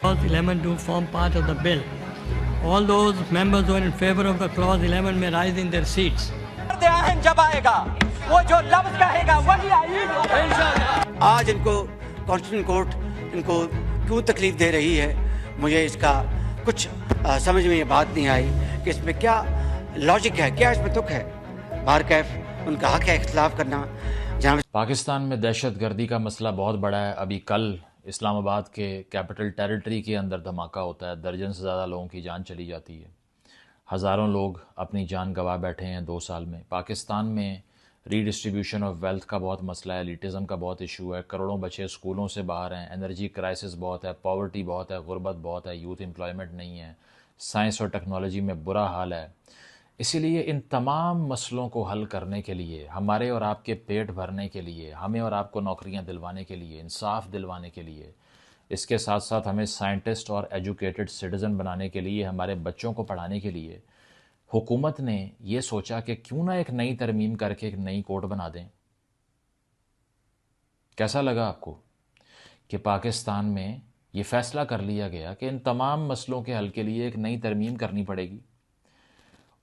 Clause 11 to form part of the bill. All those members who are in favor of the Clause 11 may rise in their seats. جب آئے گا وہ جو لفظ کہے گا وہی آئین آج ان کو کانسٹیٹیوشن کورٹ ان کو کیوں تکلیف دے رہی ہے، مجھے اس کا کچھ سمجھ میں یہ بات نہیں آئی کہ اس میں کیا لاجک ہے، کیا اس میں تک ہے۔ بہرکیف ان کا حق ہے اختلاف کرنا۔ جہاں پاکستان میں دہشت گردی کا مسئلہ بہت بڑا ہے۔ ابھی کل اسلام آباد کے کیپٹل ٹیریٹری کے اندر دھماکہ ہوتا ہے، درجن سے زیادہ لوگوں کی جان چلی جاتی ہے، ہزاروں لوگ اپنی جان گنوا بیٹھے ہیں 2 سال میں۔ پاکستان میں ری ڈسٹریبیوشن آف ویلتھ کا بہت مسئلہ ہے، ایلیٹزم کا بہت ایشو ہے، کروڑوں بچے اسکولوں سے باہر ہیں، انرجی کرائسس بہت ہے، پاورٹی بہت ہے، غربت بہت ہے، یوتھ امپلائمنٹ نہیں ہے، سائنس اور ٹیکنالوجی میں برا حال ہے۔ اسی لیے ان تمام مسئلوں کو حل کرنے کے لیے، ہمارے اور آپ کے پیٹ بھرنے کے لیے، ہمیں اور آپ کو نوکریاں دلوانے کے لیے، انصاف دلوانے کے لیے، اس کے ساتھ ساتھ ہمیں سائنٹسٹ اور ایجوکیٹڈ سٹیزن بنانے کے لیے، ہمارے بچوں کو پڑھانے کے لیے حکومت نے یہ سوچا کہ کیوں نہ ایک نئی ترمیم کر کے ایک نئی کوڈ بنا دیں۔ کیسا لگا آپ کو کہ پاکستان میں یہ فیصلہ کر لیا گیا کہ ان تمام مسئلوں کے حل کے لیے ایک نئی ترمیم کرنی پڑے گی،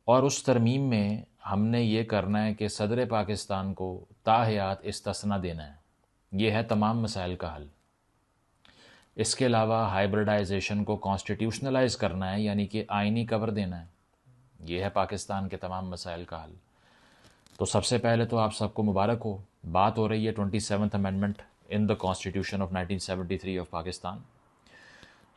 اور اس ترمیم میں ہم نے یہ کرنا ہے کہ صدر پاکستان کو تاحیات استثنا دینا ہے۔ یہ ہے تمام مسائل کا حل۔ اس کے علاوہ ہائبرڈائزیشن کو کانسٹیٹیوشنلائز کرنا ہے، یعنی کہ آئینی کور دینا ہے۔ یہ ہے پاکستان کے تمام مسائل کا حل۔ تو سب سے پہلے تو آپ سب کو مبارک ہو، بات ہو رہی ہے 27th amendment in the constitution of 1973 of Pakistan.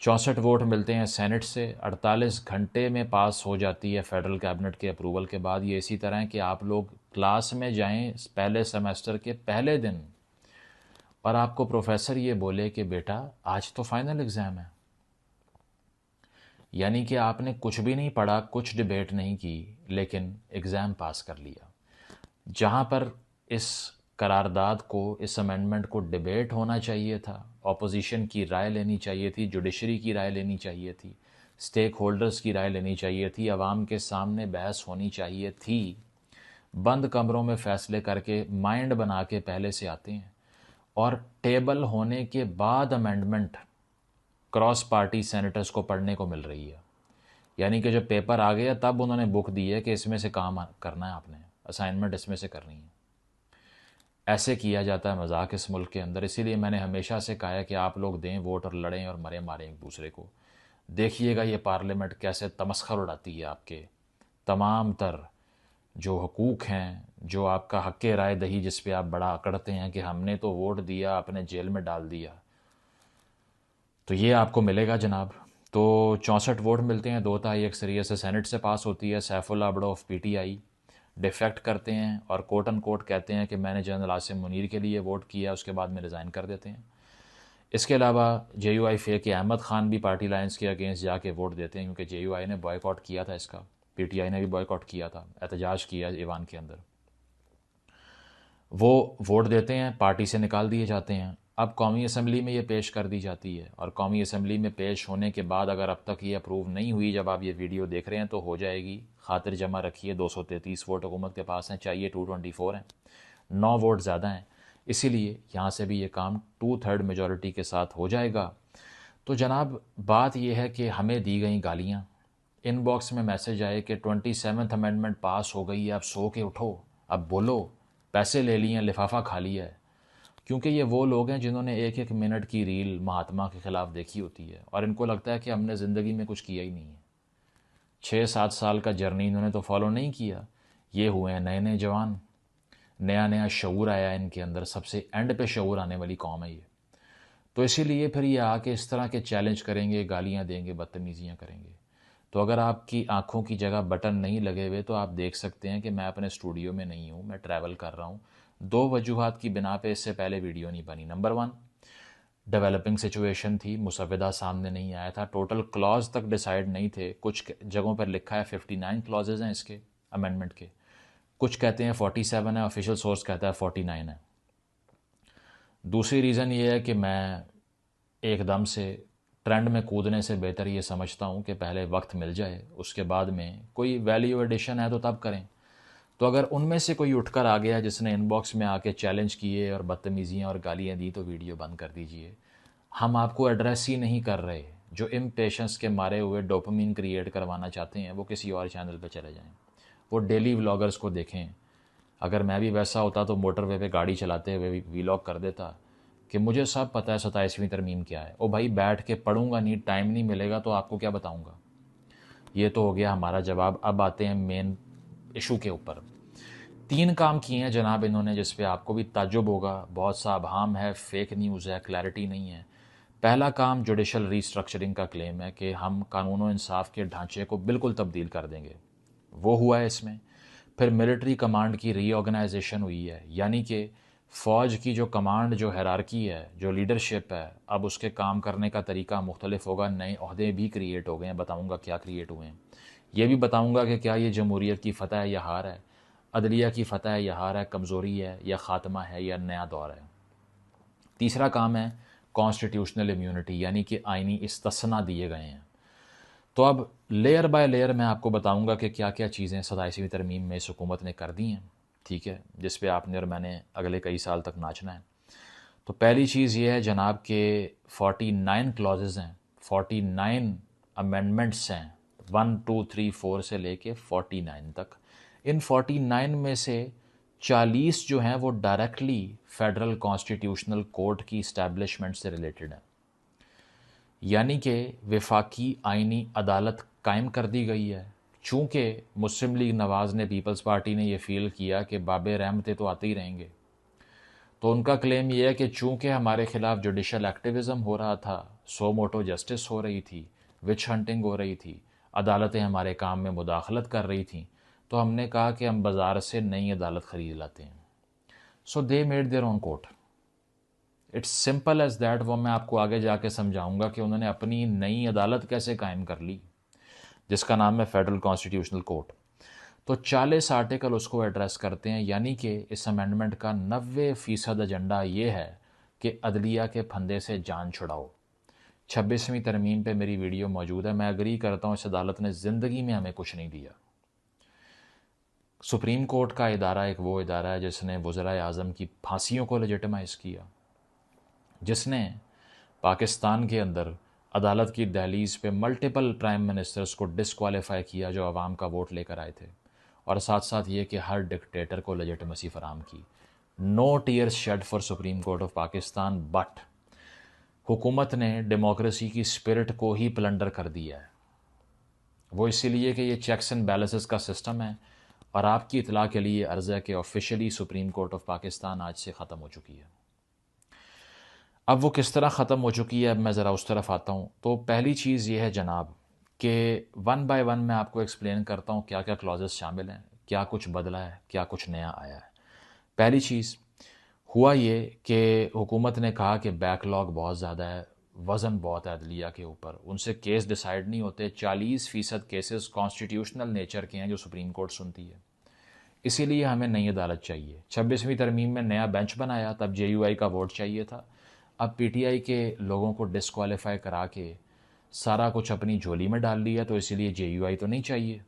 64 vote ملتے ہیں سینٹ سے، 48 گھنٹے میں پاس ہو جاتی ہے فیڈرل کیبنٹ کے اپروول کے بعد۔ یہ اسی طرح ہے کہ آپ لوگ کلاس میں جائیں پہلے سیمیسٹر کے پہلے دن، اور آپ کو پروفیسر یہ بولے کہ بیٹا آج تو فائنل ایگزام ہے، یعنی کہ آپ نے کچھ بھی نہیں پڑھا، کچھ ڈیبیٹ نہیں کی، لیکن ایگزام پاس کر لیا۔ جہاں پر اس قرارداد کو، اس امینڈمنٹ کو ڈیبیٹ ہونا چاہیے تھا، اپوزیشن کی رائے لینی چاہیے تھی، جوڈیشری کی رائے لینی چاہیے تھی، سٹیک ہولڈرز کی رائے لینی چاہیے تھی، عوام کے سامنے بحث ہونی چاہیے تھی، بند کمروں میں فیصلے کر کے مائنڈ بنا کے پہلے سے آتے ہیں، اور ٹیبل ہونے کے بعد امینڈمنٹ کراس پارٹی سینیٹرز کو پڑھنے کو مل رہی ہے۔ یعنی کہ جب پیپر آ گیا تب انہوں نے بک دی ہے کہ اس میں سے کام کرنا ہے، آپ نے اسائنمنٹ اس میں سے کرنی ہے۔ ایسے کیا جاتا ہے مذاق اس ملک کے اندر۔ اسی لیے میں نے ہمیشہ سے کہا ہے کہ آپ لوگ دیں ووٹ اور لڑیں اور مرے ماریں ایک دوسرے کو۔ دیکھیے گا یہ پارلیمنٹ کیسے تمسخر اڑاتی ہے آپ کے تمام تر جو حقوق ہیں، جو آپ کا حق رائے دہی جس پہ آپ بڑا اکڑتے ہیں کہ ہم نے تو ووٹ دیا، اپنے جیل میں ڈال دیا، تو یہ آپ کو ملے گا جناب۔ تو 64 ووٹ ملتے ہیں، 2/3 اکثریت سے سینٹ سے پاس ہوتی ہے۔ سیف اللہ بڑو آف پی ٹی آئی ڈیفیکٹ کرتے ہیں اور کوٹ ان کوٹ کہتے ہیں کہ میں نے جنرل عاصم منیر کے لیے ووٹ کیا، اس کے بعد میں ریزائن کر دیتے ہیں۔ اس کے علاوہ جے یو آئی فے کے احمد خان بھی پارٹی لائنس کے اگینسٹ جا کے ووٹ دیتے ہیں، کیونکہ جے یو آئی نے بوائے کاٹ کیا تھا، اس کا پی ٹی آئی نے بھی بوائے کاٹ کیا تھا، احتجاج کیا ایوان کے اندر۔ وہ ووٹ دیتے ہیں، پارٹی سے نکال دیے جاتے ہیں۔ اب قومی اسمبلی میں یہ پیش کر دی جاتی ہے، اور قومی اسمبلی میں پیش ہونے کے بعد اگر اب تک یہ اپروو نہیں ہوئی، جب آپ یہ ویڈیو دیکھ رہے ہیں تو ہو جائے گی۔ خاطر جمع رکھیے، 233 ووٹ حکومت کے پاس ہیں، چاہیے 224 ہیں، 9 ووٹ زیادہ ہیں، اسی لیے یہاں سے بھی یہ کام 2/3 میجورٹی کے ساتھ ہو جائے گا۔ تو جناب بات یہ ہے کہ ہمیں دی گئیں گالیاں، ان باکس میں میسج آئے کہ 27th امینڈمنٹ پاس ہو گئی ہے، اب سو کے اٹھو، اب بولو، پیسے لے لیے ہیں، لفافہ کھا لیا ہے۔ کیونکہ یہ وہ لوگ ہیں جنہوں نے 1 منٹ کی ریل مہاتما کے خلاف دیکھی ہوتی ہے، اور ان کو لگتا ہے کہ ہم نے زندگی میں کچھ کیا ہی نہیں ہے۔ 6-7 سال کا جرنی انہوں نے تو فالو نہیں کیا۔ یہ ہوئے ہیں نئے جوان، نیا شعور آیا ان کے اندر، سب سے اینڈ پہ شعور آنے والی قوم ہے یہ۔ تو اسی لیے پھر یہ آ کے اس طرح کے چیلنج کریں گے، گالیاں دیں گے، بدتمیزیاں کریں گے۔ تو اگر آپ کی آنکھوں کی جگہ بٹن نہیں لگے ہوئے تو آپ دیکھ سکتے ہیں کہ میں اپنے اسٹوڈیو میں نہیں ہوں، میں ٹریول کر رہا ہوں۔ 2 وجوہات کی بنا پہ اس سے پہلے ویڈیو نہیں بنی۔ نمبر 1، ڈیولپنگ سچویشن تھی، مسودہ سامنے نہیں آیا تھا، ٹوٹل کلاز تک ڈیسائیڈ نہیں تھے۔ کچھ جگہوں پر لکھا ہے 59 کلازز ہیں اس کے امینڈمنٹ کے، کچھ کہتے ہیں 47 ہے، آفیشیل سورس کہتا ہے 49 ہے۔ دوسری ریزن یہ ہے کہ میں ایک دم سے ٹرینڈ میں کودنے سے بہتر یہ سمجھتا ہوں کہ پہلے وقت مل جائے، اس کے بعد میں کوئی ویلیو ایڈیشن ہے تو تب کریں۔ تو اگر ان میں سے کوئی اٹھ کر آ گیا جس نے ان باکس میں آ کے چیلنج کیے اور بدتمیزیاں اور گالیاں دی تو ویڈیو بند کر دیجئے۔ ہم آپ کو ایڈریس ہی نہیں کر رہے، جو امپیشنس کے مارے ہوئے ڈوپامین کریٹ کروانا چاہتے ہیں وہ کسی اور چینل پہ چلے جائیں، وہ ڈیلی ولاگرز کو دیکھیں. اگر میں بھی ویسا ہوتا تو موٹر وے پہ گاڑی چلاتے ہوئے ولاگ کر دیتا کہ مجھے سب پتہ ہے 27ویں ترمیم کیا ہے. او بھائی بیٹھ کے پڑھوں گا نہیں، ٹائم نہیں ملے گا تو آپ کو کیا بتاؤں گا. یہ تو ہو گیا ہمارا جواب. اب آتے ہیں مین ایشو کے اوپر. 3 کام کیے ہیں جناب انہوں نے جس پہ آپ کو بھی تعجب ہوگا، بہت سا ابہام ہے، فیک نیوز ہے، کلیئرٹی نہیں ہے. پہلا کام جوڈیشل ریسٹرکچرنگ کا کلیم ہے کہ ہم قانون و انصاف کے ڈھانچے کو بالکل تبدیل کر دیں گے. وہ ہوا ہے اس میں. پھر ملٹری کمانڈ کی ری آرگنائزیشن ہوئی ہے، یعنی کہ فوج کی جو کمانڈ، جو ہیرارکی ہے، جو لیڈرشپ ہے، اب اس کے کام کرنے کا طریقہ مختلف ہوگا. نئے عہدے بھی کریٹ ہو گئے ہیں، بتاؤں گا کیا کریٹ ہوئے ہیں. یہ بھی بتاؤں گا کہ کیا یہ جمہوریت کی فتح ہے یا ہار ہے، عدلیہ کی فتح ہے یا ہار ہے، کمزوری ہے یا خاتمہ ہے یا نیا دور ہے. تیسرا کام ہے کانسٹیٹیوشنل امیونٹی، یعنی کہ آئینی استثنا دیے گئے ہیں. تو اب لیئر بائی لیئر میں آپ کو بتاؤں گا کہ کیا کیا چیزیں 27ویں ترمیم میں اس حکومت نے کر دی ہیں، ٹھیک ہے، جس پہ آپ نے اور میں نے اگلے کئی سال تک ناچنا ہے. تو پہلی چیز یہ ہے جناب کہ 49 کلازز ہیں، 49 امینڈمنٹس ہیں، 1 2 3 4 سے لے کے 49 تک. ان 49 میں سے 40 جو ہیں وہ ڈائریکٹلی فیڈرل کانسٹیٹیوشنل کورٹ کی اسٹیبلشمنٹ سے ریلیٹڈ ہیں، یعنی کہ وفاقی آئینی عدالت قائم کر دی گئی ہے. چونکہ مسلم لیگ نواز نے، پیپلز پارٹی نے یہ فیل کیا کہ باب رحمتیں تو آتے ہی رہیں گے، تو ان کا کلیم یہ ہے کہ چونکہ ہمارے خلاف جوڈیشل ایکٹیوزم ہو رہا تھا، سو موٹو جسٹس ہو رہی تھی، وچ ہنٹنگ ہو رہی تھی، عدالتیں ہمارے کام میں مداخلت کر رہی تھیں، تو ہم نے کہا کہ ہم بازار سے نئی عدالت خرید لاتے ہیں. So they made their own court. It's simple as that. وہ میں آپ کو آگے جا کے سمجھاؤں گا کہ انہوں نے اپنی نئی عدالت کیسے قائم کر لی، جس کا نام ہے فیڈرل کانسٹیٹیوشنل کورٹ. تو 40 آرٹیکل اس کو ایڈریس کرتے ہیں، یعنی کہ اس امینڈمنٹ کا 90% ایجنڈا یہ ہے کہ عدلیہ کے پھندے سے جان چھڑاؤ. 26ویں ترمیم پہ میری ویڈیو موجود ہے. میں اگری کرتا ہوں اس عدالت نے زندگی میں ہمیں کچھ نہیں دیا. سپریم کورٹ کا ادارہ ایک وہ ادارہ ہے جس نے وزرائے اعظم کی پھانسیوں کو لیجٹمائز کیا، جس نے پاکستان کے اندر عدالت کی دہلیز پہ ملٹیپل پرائم منسٹرز کو ڈسکوالیفائی کیا جو عوام کا ووٹ لے کر آئے تھے، اور ساتھ ساتھ یہ کہ ہر ڈکٹیٹر کو لیجٹمیسی فراہم کی. No tears shed for Supreme Court of Pakistan, but حکومت نے ڈیموکریسی کی اسپرٹ کو ہی پلنڈر کر دیا ہے. وہ اسی لیے کہ یہ چیکس اینڈ بیلنسز کا سسٹم ہے. اور آپ کی اطلاع کے لیے عرض ہے کہ officially supreme Court of Pakistan آج سے ختم ہو چکی ہے. اب وہ کس طرح ختم ہو چکی ہے، اب میں ذرا اس طرف آتا ہوں. تو پہلی چیز یہ ہے جناب کہ 1 بائی 1 میں آپ کو ایکسپلین کرتا ہوں کیا کیا کلازز شامل ہیں، کیا کچھ بدلا ہے، کیا کچھ نیا آیا ہے. پہلی چیز ہوا یہ کہ حکومت نے کہا کہ بیک لاگ بہت زیادہ ہے، وزن بہت ہے عدلیہ کے اوپر، ان سے کیس ڈیسائیڈ نہیں ہوتے. 40% کیسز کانسٹیٹیوشنل نیچر کے ہیں جو سپریم کورٹ سنتی ہے، اسی لیے ہمیں نئی عدالت چاہیے. 26ویں ترمیم میں نیا بینچ بنایا، تب جے یو آئی کا ووٹ چاہیے تھا. اب پی ٹی آئی کے لوگوں کو ڈسکوالیفائی کرا کے سارا کچھ اپنی جھولی میں ڈال لیا، تو اسی لیے جے یو آئی تو نہیں چاہیے.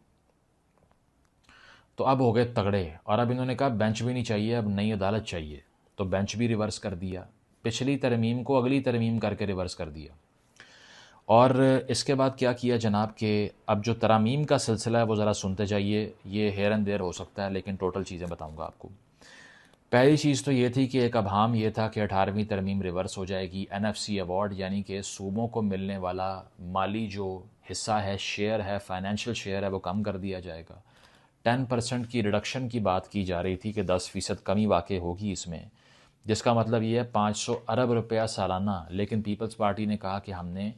تو اب ہو گئے تگڑے، اور اب انہوں نے کہا بینچ بھی نہیں چاہیے، اب نئی عدالت چاہیے. تو بینچ بھی ریورس کر دیا، پچھلی ترمیم کو اگلی ترمیم کر کے ریورس کر دیا. اور اس کے بعد کیا کیا جناب کہ اب جو ترامیم کا سلسلہ ہے وہ ذرا سنتے جائیے. یہ ہیر اینڈ دیر ہو سکتا ہے لیکن ٹوٹل چیزیں بتاؤں گا آپ کو. پہلی چیز تو یہ تھی کہ ایک ابہام یہ تھا کہ 18ویں ترمیم ریورس ہو جائے گی. این ایف سی ایوارڈ یعنی کہ صوبوں کو ملنے والا مالی جو حصہ ہے، شیئر ہے، فائنینشیل شیئر ہے، وہ کم کر دیا جائے گا. 10% کی ریڈکشن کی بات کی جا رہی تھی کہ 10% کمی واقع ہوگی اس میں، جس کا مطلب یہ ہے 500 ارب روپیہ سالانہ. لیکن پیپلز پارٹی نے کہا کہ ہم نے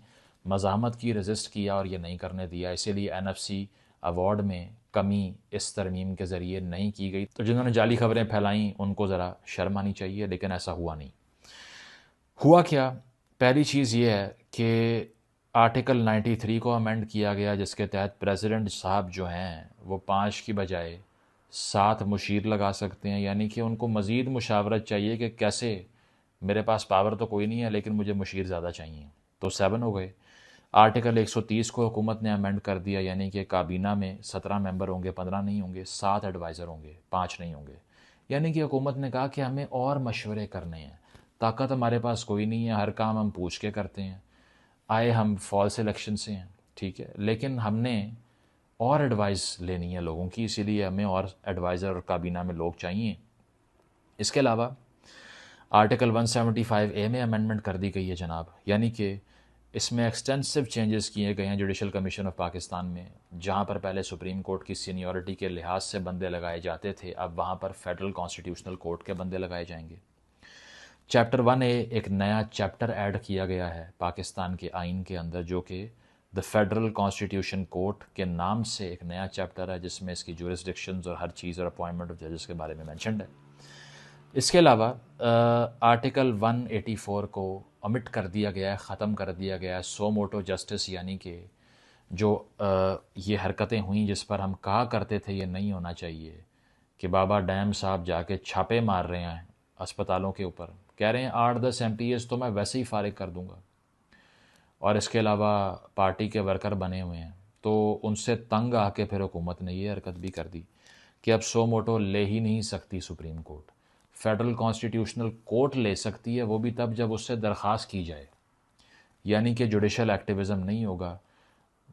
مزاحمت کی، رزسٹ کیا اور یہ نہیں کرنے دیا، اسی لیے این ایف سی ایوارڈ میں کمی اس ترمیم کے ذریعے نہیں کی گئی. تو جنہوں نے جعلی خبریں پھیلائیں ان کو ذرا شرم آنی چاہیے، لیکن ایسا ہوا نہیں. ہوا کیا؟ پہلی چیز یہ ہے کہ آرٹیکل 93 کو امینڈ کیا گیا، جس کے تحت پریزیڈنٹ صاحب جو ہیں وہ 5 کی بجائے 7 مشیر لگا سکتے ہیں. یعنی کہ ان کو مزید مشاورت چاہیے کہ کیسے، میرے پاس پاور تو کوئی نہیں ہے لیکن مجھے مشیر زیادہ چاہیے. تو 7 ہو گئے. آرٹیکل 130 کو حکومت نے امینڈ کر دیا، یعنی کہ کابینہ میں 17 ممبر ہوں گے، 15 نہیں ہوں گے، 7 ایڈوائزر ہوں گے، 5 نہیں ہوں گے. یعنی کہ حکومت نے کہا کہ ہمیں اور مشورے کرنے ہیں، طاقت ہمارے پاس کوئی نہیں ہے، ہر کام ہم پوچھ کے کرتے ہیں. آئے ہم فالس الیکشن سے ہیں، ٹھیک ہے، لیکن ہم نے اور ایڈوائس لینی ہے لوگوں کی، اسی لیے ہمیں اور ایڈوائزر اور کابینہ میں لوگ چاہیے۔ اس کے علاوہ آرٹیکل 175A میں امینڈمنٹ کر دی گئی ہے جناب، یعنی کہ اس میں ایکسٹینسو چینجز کیے گئے ہیں جوڈیشل کمیشن آف پاکستان میں، جہاں پر پہلے سپریم کورٹ کی سینیورٹی کے لحاظ سے بندے لگائے جاتے تھے، اب وہاں پر فیڈرل کانسٹیٹیوشنل کورٹ کے بندے لگائے جائیں گے۔ چیپٹر 1A ایک نیا چیپٹر ایڈ کیا گیا ہے پاکستان کے آئین کے اندر، جو کہ دا فیڈرل کانسٹیٹیوشن کورٹ کے نام سے ایک نیا چیپٹر ہے، جس میں اس کی جورسڈکشنز اور ہر چیز اور اپوائنٹمنٹ آف ججز کے بارے میں مینشنڈ ہے۔ اس کے علاوہ آرٹیکل 184 کو omit کر دیا گیا ہے، ختم کر دیا گیا ہے، سو موٹو جسٹس، یعنی کہ جو یہ حرکتیں ہوئیں جس پر ہم کہا کرتے تھے یہ نہیں ہونا چاہیے، کہ بابا ڈیم صاحب جا کے چھاپے مار رہے ہیں اسپتالوں کے اوپر، کہہ رہے ہیں 8-10 MPs تو میں ویسے ہی فارغ کر دوں گا، اور اس کے علاوہ پارٹی کے ورکر بنے ہوئے ہیں، تو ان سے تنگ آ کے پھر حکومت نے یہ حرکت بھی کر دی کہ اب سو موٹو لے ہی نہیں سکتی supreme court, federal constitutional court لے سکتی ہے، وہ بھی تب جب اس سے درخواست کی جائے، یعنی کہ جوڈیشل ایکٹیوزم نہیں ہوگا،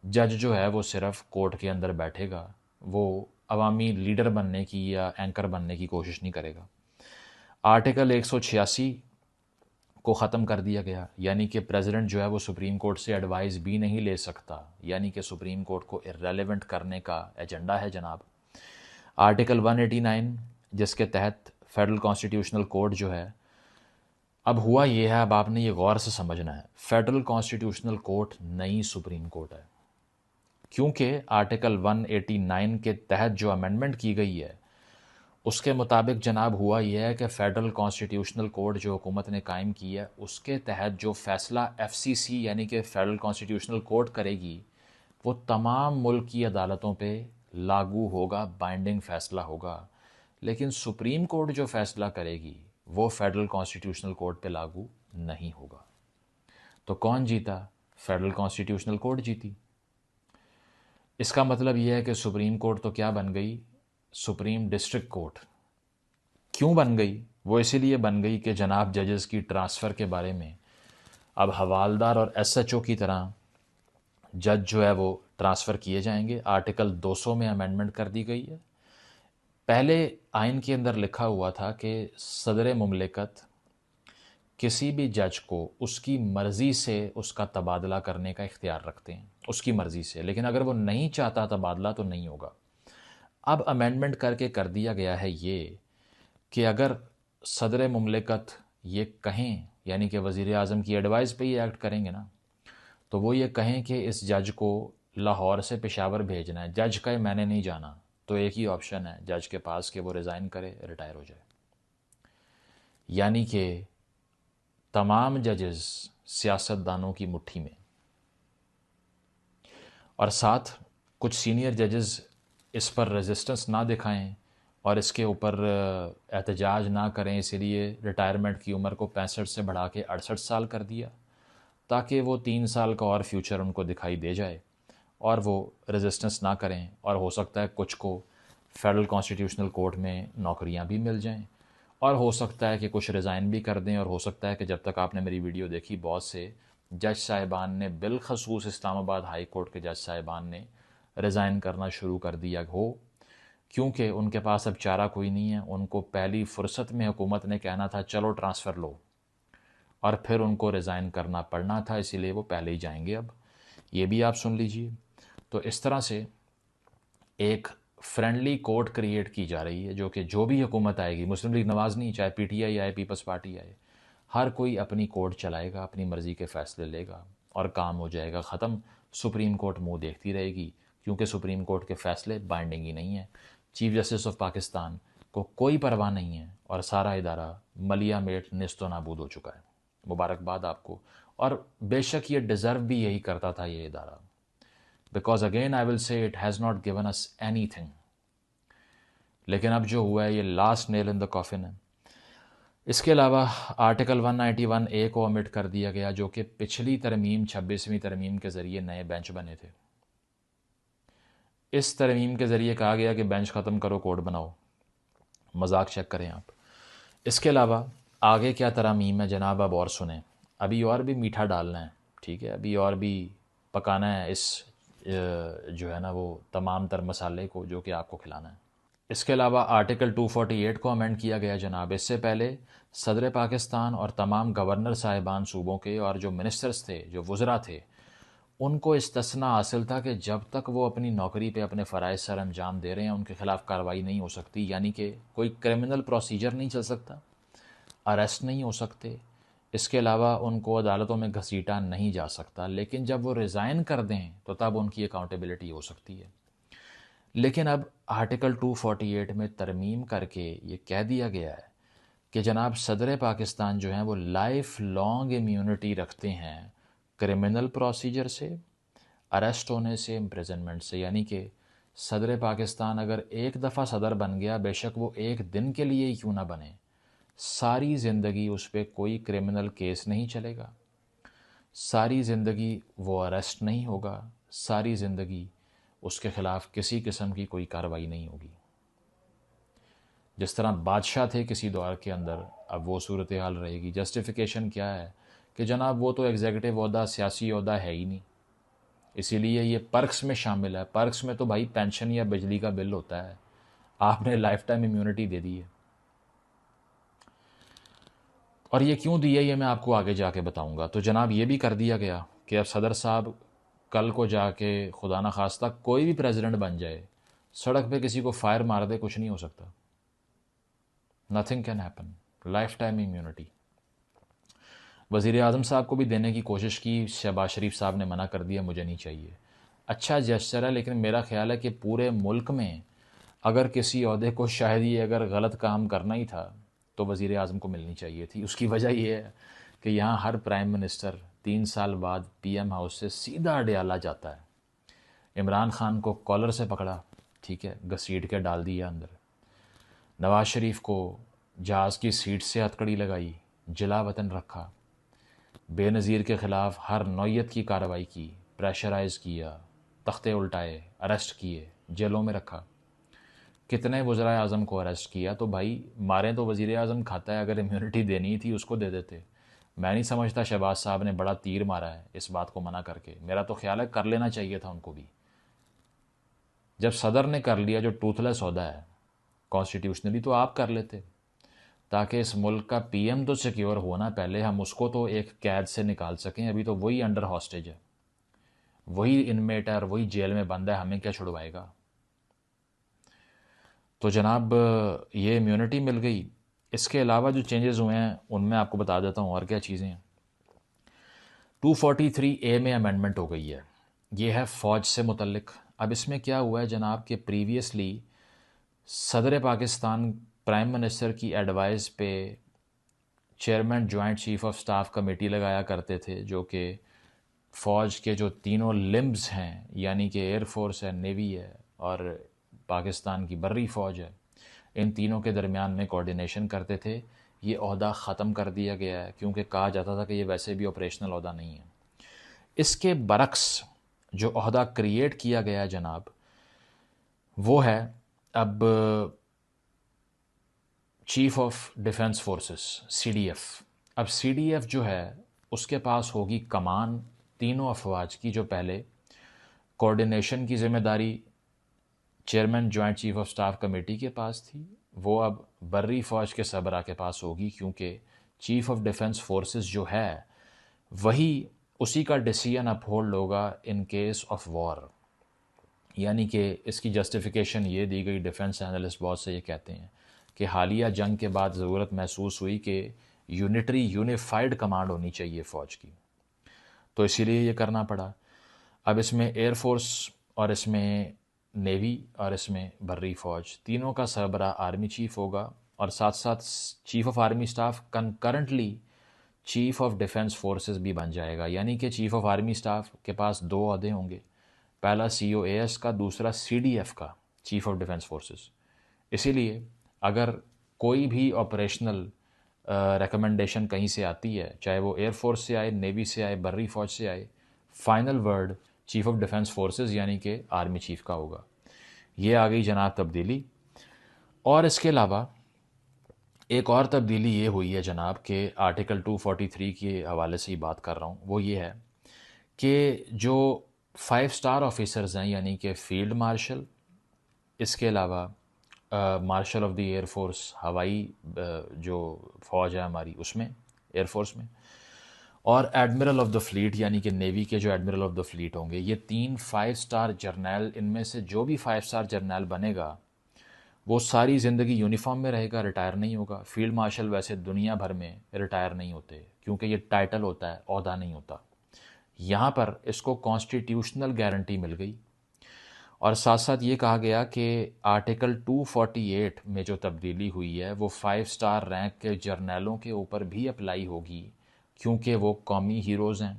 جج جو ہے وہ صرف کورٹ کے اندر بیٹھے گا، وہ عوامی لیڈر بننے کی یا اینکر بننے کی کوشش نہیں کرے گا۔ آرٹیکل 186 کو ختم کر دیا گیا، یعنی کہ پریزیڈنٹ جو ہے وہ سپریم کورٹ سے ایڈوائز بھی نہیں لے سکتا، یعنی کہ سپریم کورٹ کو irrelevant کرنے کا ایجنڈا ہے جناب۔ آرٹیکل 189 جس کے تحت فیڈرل کانسٹیٹیوشنل کورٹ جو ہے، اب ہوا یہ ہے، اب آپ نے یہ غور سے سمجھنا ہے، فیڈرل کانسٹیٹیوشنل کورٹ نئی سپریم کورٹ ہے، کیونکہ آرٹیکل 189 کے تحت جو امینڈمنٹ کی گئی ہے اس کے مطابق جناب ہوا یہ ہے کہ فیڈرل کانسٹیٹیوشنل کورٹ جو حکومت نے قائم کی ہے، اس کے تحت جو فیصلہ FCC یعنی کہ فیڈرل کانسٹیٹیوشنل کورٹ کرے گی، وہ تمام ملک کی عدالتوں پہ لاگو ہوگا، بائنڈنگ فیصلہ ہوگا، لیکن سپریم کورٹ جو فیصلہ کرے گی وہ فیڈرل کانسٹیٹیوشنل کورٹ پہ لاگو نہیں ہوگا۔ تو کون جیتا؟ فیڈرل کانسٹیٹیوشنل کورٹ جیتی۔ اس کا مطلب یہ ہے کہ سپریم کورٹ تو کیا بن گئی؟ Supreme district court. کیوں بن گئی؟ وہ اسی لیے بن گئی کہ جناب ججز کی ٹرانسفر کے بارے میں اب حوالدار اور SHO کی طرح جج جو ہے وہ ٹرانسفر کیے جائیں گے۔ آرٹیکل 200 میں امینڈمنٹ کر دی گئی ہے۔ پہلے آئین کے اندر لکھا ہوا تھا کہ صدر مملکت کسی بھی جج کو اس کی مرضی سے اس کا تبادلہ کرنے کا اختیار رکھتے ہیں، اس کی مرضی سے، لیکن اگر وہ نہیں چاہتا تبادلہ تو نہیں ہوگا۔ اب امینڈمنٹ کر کے کر دیا گیا ہے یہ کہ اگر صدر مملکت یہ کہیں، یعنی کہ وزیر اعظم کی ایڈوائز پہ یہ ایکٹ کریں گے نا، تو وہ یہ کہیں کہ اس جج کو لاہور سے پشاور بھیجنا ہے، جج کا میں نے نہیں جانا، تو ایک ہی آپشن ہے جج کے پاس کہ وہ ریزائن کرے، ریٹائر ہو جائے۔ یعنی کہ تمام ججز سیاستدانوں کی مٹھی میں، اور ساتھ کچھ سینئر ججز اس پر ریزسٹنس نہ دکھائیں اور اس کے اوپر احتجاج نہ کریں، اسی لیے ریٹائرمنٹ کی عمر کو 65 سے بڑھا کے 68 سال کر دیا، تاکہ وہ 3 سال کا اور فیوچر ان کو دکھائی دے جائے اور وہ ریزسٹنس نہ کریں، اور ہو سکتا ہے کچھ کو فیڈرل کانسٹیٹیوشنل کورٹ میں نوکریاں بھی مل جائیں، اور ہو سکتا ہے کہ کچھ ریزائن بھی کر دیں، اور ہو سکتا ہے کہ جب تک آپ نے میری ویڈیو دیکھی بہت سے جج صاحبان نے، بالخصوص اسلام آباد ہائی کورٹ کے جج صاحبان نے ریزائن کرنا شروع کر دیا ہو، کیونکہ ان کے پاس اب چارہ کوئی نہیں ہے۔ ان کو پہلی فرصت میں حکومت نے کہنا تھا چلو ٹرانسفر لو، اور پھر ان کو ریزائن کرنا پڑنا تھا، اسی لیے وہ پہلے ہی جائیں گے۔ اب یہ بھی آپ سن لیجئے۔ تو اس طرح سے ایک فرینڈلی کورٹ کریٹ کی جا رہی ہے، جو کہ جو بھی حکومت آئے گی، مسلم لیگ نواز نہیں، چاہے PTI آئے، پیپلز پارٹی آئے، ہر کوئی اپنی کورٹ چلائے گا، اپنی مرضی کے فیصلے لے گا، اور کام ہو جائے گا ختم۔ سپریم کورٹ منہ دیکھتی رہے گی، کیونکہ سپریم کورٹ کے فیصلے بائنڈنگ ہی نہیں ہیں۔ چیف جسٹس آف پاکستان کو کوئی پرواہ نہیں ہے، اور سارا ادارہ ملیا میٹ نیست و نابود ہو چکا ہے۔ مبارکباد آپ کو، اور بے شک یہ ڈیزرو بھی یہی کرتا تھا یہ ادارہ، because again I will say it has not given us anything, لیکن اب جو ہوا ہے یہ لاسٹ نیل ان دا کافن ہے۔ اس کے علاوہ آرٹیکل 191A کو omit کر دیا گیا، جو کہ پچھلی ترمیم 26ویں ترمیم کے ذریعے نئے بینچ بنے تھے۔ اس ترمیم کے ذریعے کہا گیا کہ بینچ ختم کرو، کوڈ بناؤ۔ مذاق چیک کریں آپ۔ اس کے علاوہ آگے کیا ترامیم ہے جناب، اب اور سنیں، ابھی اور بھی میٹھا ڈالنا ہے، ٹھیک ہے، ابھی اور بھی پکانا ہے اس جو ہے نا وہ تمام تر مسالے کو جو کہ آپ کو کھلانا ہے۔ اس کے علاوہ آرٹیکل 248 کو امینڈ کیا گیا جناب۔ اس سے پہلے صدر پاکستان اور تمام گورنر صاحبان صوبوں کے اور جو منسٹرز تھے، جو وزراء تھے، ان کو استثناء حاصل تھا کہ جب تک وہ اپنی نوکری پہ اپنے فرائض سر انجام دے رہے ہیں ان کے خلاف کارروائی نہیں ہو سکتی، یعنی کہ کوئی کرمنل پروسیجر نہیں چل سکتا، اریسٹ نہیں ہو سکتے، اس کے علاوہ ان کو عدالتوں میں گھسیٹا نہیں جا سکتا۔ لیکن جب وہ ریزائن کر دیں تو تب ان کی اکاؤنٹیبلٹی ہو سکتی ہے۔ لیکن اب آرٹیکل 248 میں ترمیم کر کے یہ کہہ دیا گیا ہے کہ جناب صدر پاکستان جو ہیں وہ لائف لانگ امیونٹی رکھتے ہیں کرمنل پروسیجر سے، اریسٹ ہونے سے، امپریزنمنٹ سے، یعنی کہ صدر پاکستان اگر ایک دفعہ صدر بن گیا، بے شک وہ ایک دن کے لیے ہی کیوں نہ بنے، ساری زندگی اس پہ کوئی کرمنل کیس نہیں چلے گا، ساری زندگی وہ اریسٹ نہیں ہوگا، ساری زندگی اس کے خلاف کسی قسم کی کوئی کارروائی نہیں ہوگی۔ جس طرح بادشاہ تھے کسی دور کے اندر، اب وہ صورتحال رہے گی۔ جسٹیفیکیشن کیا ہے کہ جناب وہ تو ایگزیکٹو عہدہ، سیاسی عہدہ ہے ہی نہیں، اسی لیے یہ پرکس میں شامل ہے۔ پرکس میں تو بھائی پینشن یا بجلی کا بل ہوتا ہے، آپ نے لائف ٹائم امیونٹی دے دی ہے۔ اور یہ کیوں دی ہے یہ میں آپ کو آگے جا کے بتاؤں گا۔ تو جناب یہ بھی کر دیا گیا کہ اب صدر صاحب کل کو جا کے خدا نخواستہ کوئی بھی پریزیڈنٹ بن جائے، سڑک پہ کسی کو فائر مار دے، کچھ نہیں ہو سکتا، nothing can happen, life time immunity. وزیر اعظم صاحب کو بھی دینے کی کوشش کی، شہباز شریف صاحب نے منع کر دیا، مجھے نہیں چاہیے۔ اچھا جیسچر ہے، لیکن میرا خیال ہے کہ پورے ملک میں اگر کسی عہدے کو شاید یہ اگر غلط کام کرنا ہی تھا تو وزیر اعظم کو ملنی چاہیے تھی۔ اس کی وجہ یہ ہے کہ یہاں ہر پرائم منسٹر 3 سال بعد پی ایم ہاؤس سے سیدھا اڈیالہ جاتا ہے۔ عمران خان کو کالر سے پکڑا، ٹھیک ہے، گھسیٹ کے ڈال دیا اندر۔ نواز شریف کو جہاز کی سیٹ سے ہتکڑی لگائی، جلا وطن رکھا، بے نظیر کے خلاف ہر نوعیت کی کارروائی کی، پریشرائز کیا، تختے الٹائے، اریسٹ کیے، جیلوں میں رکھا۔ کتنے وزرائے اعظم کو اریسٹ کیا، تو بھائی ماریں تو وزیر اعظم کھاتا ہے، اگر امیونٹی دینی تھی اس کو دے دیتے۔ میں نہیں سمجھتا شہباز صاحب نے بڑا تیر مارا ہے اس بات کو منع کر کے، میرا تو خیال ہے کر لینا چاہیے تھا ان کو بھی۔ جب صدر نے کر لیا جو ٹوتھ لیس عہدہ ہے کانسٹیٹیوشنلی، تو آپ کر لیتے، تاکہ اس ملک کا پی ایم تو سیکیور ہونا، پہلے ہم اس کو تو ایک قید سے نکال سکیں۔ ابھی تو وہی انڈر ہاسٹیج ہے، وہی انمیٹ ہے اور وہی جیل میں بند ہے، ہمیں کیا چھڑوائے گا۔ تو جناب یہ امیونٹی مل گئی۔ اس کے علاوہ جو چینجز ہوئے ہیں ان میں آپ کو بتا دیتا ہوں اور کیا چیزیں ہیں۔ 243A میں امینڈمنٹ ہو گئی ہے، یہ ہے فوج سے متعلق۔ اب اس میں کیا ہوا ہے جناب کہ پریویسلی صدر پاکستان پرائم منسٹر کی ایڈوائز پہ chairman joint chief of staff committee لگایا کرتے تھے، جو کہ فوج کے جو تینوں لمبز ہیں، یعنی کہ ایئر فورس ہے، نیوی ہے اور پاکستان کی بری فوج ہے، ان تینوں کے درمیان میں کوارڈینیشن کرتے تھے۔ یہ عہدہ ختم کر دیا گیا ہے کیونکہ کہا جاتا تھا کہ یہ ویسے بھی آپریشنل عہدہ نہیں ہے۔ اس کے برعکس جو عہدہ کریٹ کیا گیا جناب وہ ہے اب chief of defence forces, CDF۔ اب CDF جو ہے اس کے پاس ہوگی کمان تینوں افواج کی، جو پہلے کوارڈینیشن کی ذمہ داری chairman joint chief of staff committee کے پاس تھی، وہ اب بری فوج کے سربراہ کے پاس ہوگی، کیونکہ چیف آف ڈیفنس فورسز جو ہے وہی اسی کا ڈیسیژن اپہولڈ ہوگا ان کیس آف وار۔ یعنی کہ اس کی جسٹیفیکیشن یہ دی گئی، ڈیفنس اینالسٹ بہت سے یہ کہتے ہیں کہ حالیہ جنگ کے بعد ضرورت محسوس ہوئی کہ یونٹری یونیفائڈ کمانڈ ہونی چاہیے فوج کی، تو اسی لیے یہ کرنا پڑا۔ اب اس میں ایئر فورس اور اس میں نیوی اور اس میں بری فوج، تینوں کا سربراہ آرمی چیف ہوگا، اور ساتھ ساتھ chief of army staff concurrently chief of defence forces بھی بن جائے گا۔ یعنی کہ چیف آف آرمی سٹاف کے پاس 2 عہدے ہوں گے، پہلا COAS کا، دوسرا CDF کا، چیف آف ڈیفنس فورسز۔ اسی لیے اگر کوئی بھی آپریشنل ریکمنڈیشن کہیں سے آتی ہے، چاہے وہ ایئر فورس سے آئے، نیوی سے آئے، بری فوج سے آئے، final word chief of defence forces یعنی کہ آرمی چیف کا ہوگا۔ یہ آ گئی جناب تبدیلی۔ اور اس کے علاوہ ایک اور تبدیلی یہ ہوئی ہے جناب کہ آرٹیکل 243 کے حوالے سے ہی بات کر رہا ہوں، وہ یہ ہے کہ جو 5 اسٹار آفیسرز ہیں یعنی کہ فیلڈ مارشل، اس کے علاوہ martial of the air force, ہوائی جو فوج ہے ہماری اس میں، ایئر فورس میں، اور ایڈمرل آف دا فلیٹ یعنی کہ نیوی کے جو ایڈمرل آف دا فلیٹ ہوں گے، یہ 3 5 اسٹار جرنیل، ان میں سے جو بھی 5 اسٹار جرنیل بنے گا وہ ساری زندگی یونیفارم میں رہے گا، ریٹائر نہیں ہوگا۔ فیلڈ مارشل ویسے دنیا بھر میں ریٹائر نہیں ہوتے کیونکہ یہ ٹائٹل ہوتا ہے، عہدہ نہیں ہوتا۔ یہاں پر اس کو کانسٹیٹیوشنل گارنٹی مل گئی، اور ساتھ ساتھ یہ کہا گیا کہ آرٹیکل 248 میں جو تبدیلی ہوئی ہے وہ 5 اسٹار رینک کے جرنیلوں کے اوپر بھی اپلائی ہوگی کیونکہ وہ قومی ہیروز ہیں۔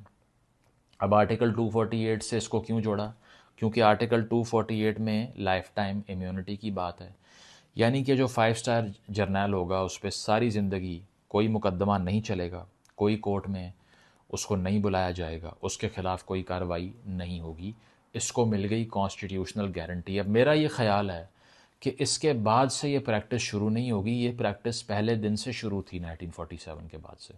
اب آرٹیکل 248 سے اس کو کیوں جوڑا؟ کیونکہ آرٹیکل 248 میں لائف ٹائم امیونٹی کی بات ہے، یعنی کہ جو 5 اسٹار جرنیل ہوگا اس پہ ساری زندگی کوئی مقدمہ نہیں چلے گا، کوئی کورٹ میں اس کو نہیں بلایا جائے گا، اس کے خلاف کوئی کارروائی نہیں ہوگی۔ اس کو مل گئی کانسٹیٹیوشنل گارنٹی۔ اب میرا یہ خیال ہے کہ اس کے بعد سے یہ پریکٹس شروع نہیں ہوگی، یہ پریکٹس پہلے دن سے شروع تھی 1947 کے بعد سے۔